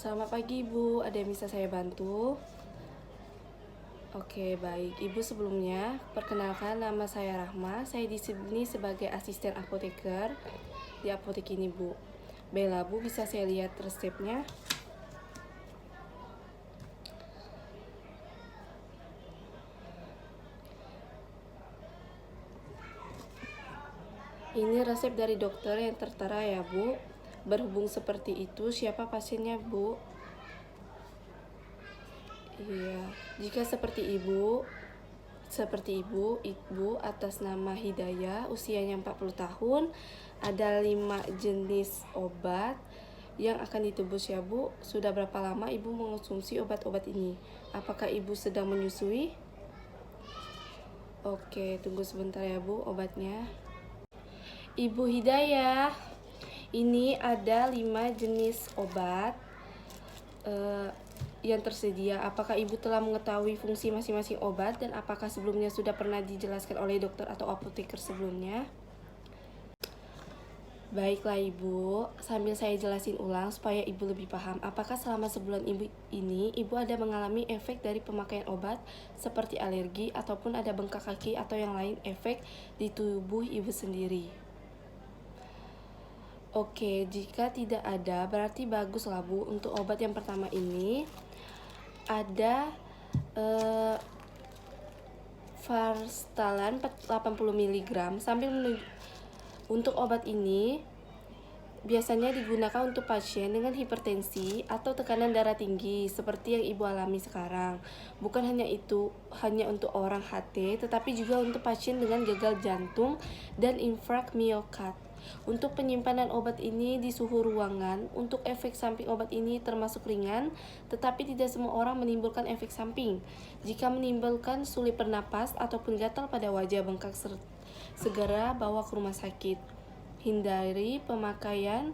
Selamat pagi Ibu, ada yang bisa saya bantu? Oke, baik. Ibu sebelumnya, perkenalkan nama saya Rahma. Saya di sini sebagai asisten apoteker di apotek ini, Bu. Baiklah, Bu, bisa saya lihat resepnya? Ini resep dari dokter yang tertera ya, Bu. Berhubung seperti itu, siapa pasiennya, Bu? Iya, jika seperti ibu atas nama Hidayah, usianya 40 tahun, ada 5 jenis obat yang akan ditebus ya Bu. Sudah berapa lama Ibu mengonsumsi obat-obat ini? Apakah Ibu sedang menyusui? Oke, tunggu sebentar ya Bu obatnya. Ibu Hidayah, ini ada 5 jenis obat yang tersedia. Apakah Ibu telah mengetahui fungsi masing-masing obat dan apakah sebelumnya sudah pernah dijelaskan oleh dokter atau apoteker sebelumnya? Baiklah Ibu, sambil saya jelasin ulang supaya Ibu lebih paham. Apakah selama sebulan Ibu ada mengalami efek dari pemakaian obat seperti alergi ataupun ada bengkak kaki atau yang lain efek di tubuh Ibu sendiri? Oke, jika tidak ada berarti bagus lah Bu. Untuk obat yang pertama ini ada Varstalan 80 mg. Untuk obat ini biasanya digunakan untuk pasien dengan hipertensi atau tekanan darah tinggi seperti yang Ibu alami sekarang. Bukan hanya itu, hanya untuk orang HT, tetapi juga untuk pasien dengan gagal jantung dan infrak miokard. Untuk penyimpanan obat ini di suhu ruangan, untuk efek samping obat ini termasuk ringan, tetapi tidak semua orang menimbulkan efek samping. Jika menimbulkan sulit bernapas ataupun gatal pada wajah bengkak, segera bawa ke rumah sakit. Hindari pemakaian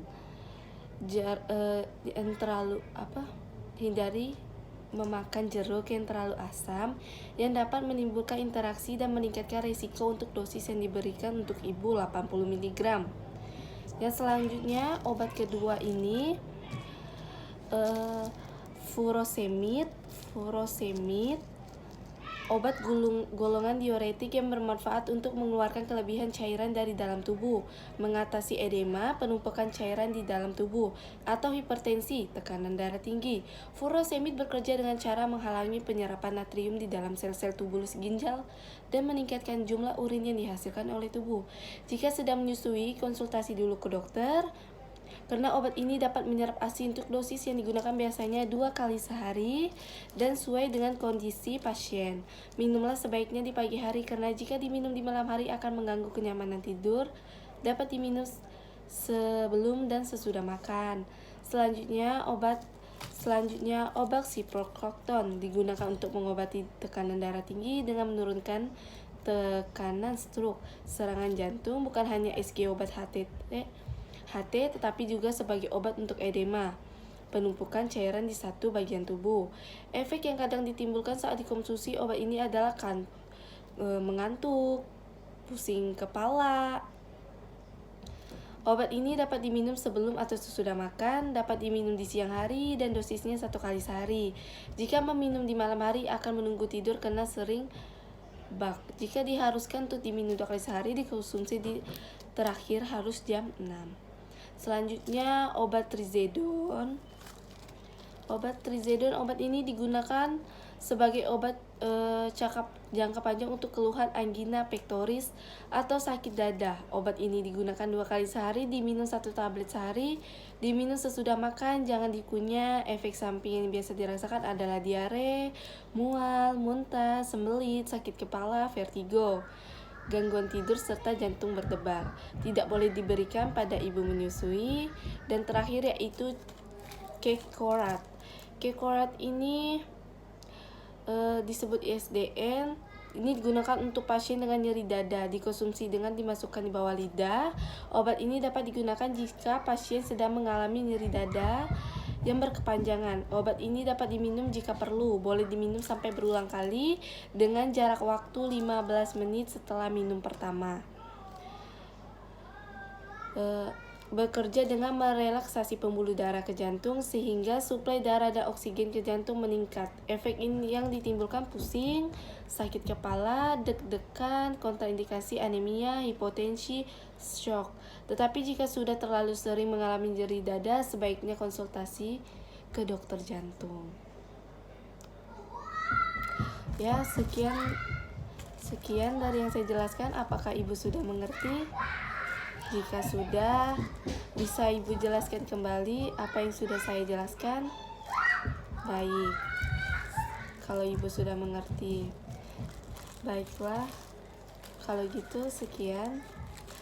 hindari memakan jeruk yang terlalu asam yang dapat menimbulkan interaksi dan meningkatkan risiko untuk dosis yang diberikan untuk Ibu 80 mg. Yang selanjutnya obat kedua ini furosemid, obat golongan diuretik yang bermanfaat untuk mengeluarkan kelebihan cairan dari dalam tubuh, mengatasi edema, penumpukan cairan di dalam tubuh, atau hipertensi, tekanan darah tinggi. Furosemid bekerja dengan cara menghalangi penyerapan natrium di dalam sel-sel tubulus ginjal dan meningkatkan jumlah urin yang dihasilkan oleh tubuh. Jika sedang menyusui, konsultasi dulu ke dokter. Karena obat ini dapat menyerap ASI untuk dosis yang digunakan biasanya 2 kali sehari dan sesuai dengan kondisi pasien. Minumlah sebaiknya di pagi hari karena jika diminum di malam hari akan mengganggu kenyamanan tidur. Dapat diminum sebelum dan sesudah makan. Selanjutnya obat ciprofloxacin digunakan untuk mengobati tekanan darah tinggi dengan menurunkan tekanan stroke, serangan jantung. Bukan hanya SG obat HT tetapi juga sebagai obat untuk edema, penumpukan cairan di satu bagian tubuh. Efek yang kadang ditimbulkan saat dikonsumsi obat ini adalah mengantuk, pusing kepala. Obat ini dapat diminum sebelum atau sesudah makan, dapat diminum di siang hari dan dosisnya 1 kali sehari. Jika meminum di malam hari akan menunggu tidur karena sering jika diharuskan untuk diminum 2 kali sehari, dikonsumsi terakhir harus jam 6. Selanjutnya obat trizodone. Obat ini digunakan sebagai obat jangka panjang untuk keluhan angina pectoris atau sakit dada. Obat ini digunakan 2 kali sehari, diminum 1 tablet sehari, diminum sesudah makan, jangan dikunyah. Efek samping yang biasa dirasakan adalah diare, mual, muntah, sembelit, sakit kepala, vertigo, gangguan tidur serta jantung berdebar. Tidak boleh diberikan pada ibu menyusui. Dan terakhir yaitu kekorat. Kekorat ini disebut ISDN. Ini digunakan untuk pasien dengan nyeri dada, dikonsumsi dengan dimasukkan di bawah lidah. Obat ini dapat digunakan jika pasien sedang mengalami nyeri dada yang berkepanjangan. Obat ini dapat diminum jika perlu, boleh diminum sampai berulang kali dengan jarak waktu 15 menit setelah minum pertama. bekerja dengan merelaksasi pembuluh darah ke jantung sehingga suplai darah dan oksigen ke jantung meningkat. Efek ini yang ditimbulkan pusing, sakit kepala, deg-degan, kontraindikasi anemia, hipotensi, shock. Tetapi jika sudah terlalu sering mengalami nyeri dada, sebaiknya konsultasi ke dokter jantung. Ya, sekian dari yang saya jelaskan. Apakah Ibu sudah mengerti? Jika sudah, bisa Ibu jelaskan kembali apa yang sudah saya jelaskan? Baik, kalau Ibu sudah mengerti. Baiklah, kalau gitu sekian.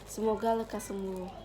Semoga lekas sembuh.